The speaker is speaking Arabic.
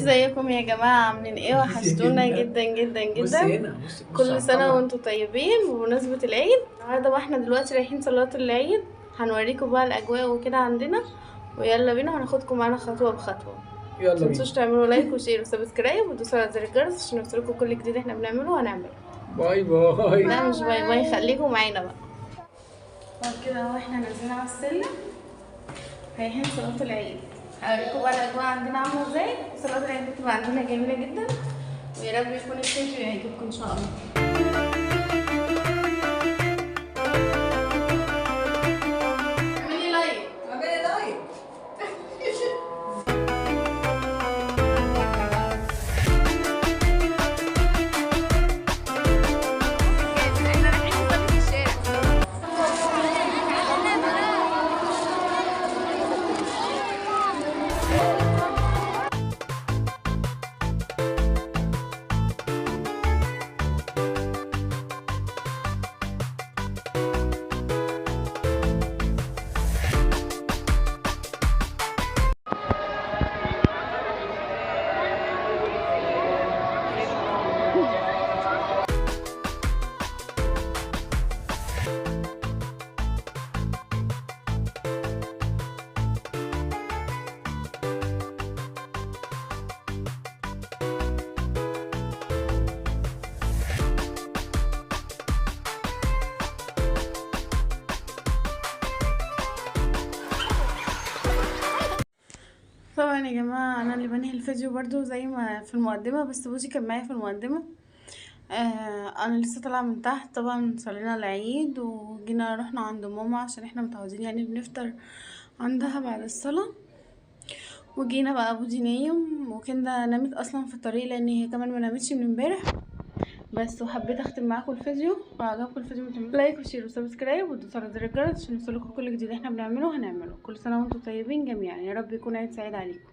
ازيكم يا جماعة؟ عاملين ايه؟ وحشتونا جدا جدا جدا. كل سنة وانتم طيبين بمناسبة العيد. النهارده بقى احنا دلوقتي رايحين صلاة العيد، هنوريكم بقى الأجواء وكده عندنا، ويلا بينا هناخدكم معانا خطوة بخطوة. يلا بينا. متنسوش تعملوا لايك وشير وسبسكرايب وتدوسوا على زر الجرس عشان يوصلكم كل جديد احنا بنعمله وهنعمله. باي باي. لا مش باي باي، خليكم معانا بقى. طب كده اهو احنا نازلين على السلم رايحين صلاة العيد. هوريكم بقى الأجواء عندنا عاملة ازاي. صلاة العيد بتبقى عندنا جميلة جدا، ويا رب يكون الفيديو يعجبكم ان شاء الله. اعملي لايك. اعملي لايك. طبعا يا جماعه انا اللي بنهي الفيديو برضو زي ما في المقدمه، بس بوجي كان معايا في المقدمه. انا لسه طالعه من تحت. طبعا صلينا العيد وجينا رحنا عند ماما عشان احنا متعودين يعني بنفطر عندها بعد الصلاه. وجينا بقى بوجي نايم وكده، نامت اصلا في الطريق لان هي كمان ما نامتش من امبارح. بس وحبيت اختم معاكم الفيديو. لو عجبكم الفيديو متعملوا لايك وشير وسبسكرايب وتدوسوا على زر الجرس عشان يوصلكم كل جديد احنا بنعمله هنعمله. كل سنه وانتم طيبين جميعا، يا رب يكون عيد سعيد عليكم.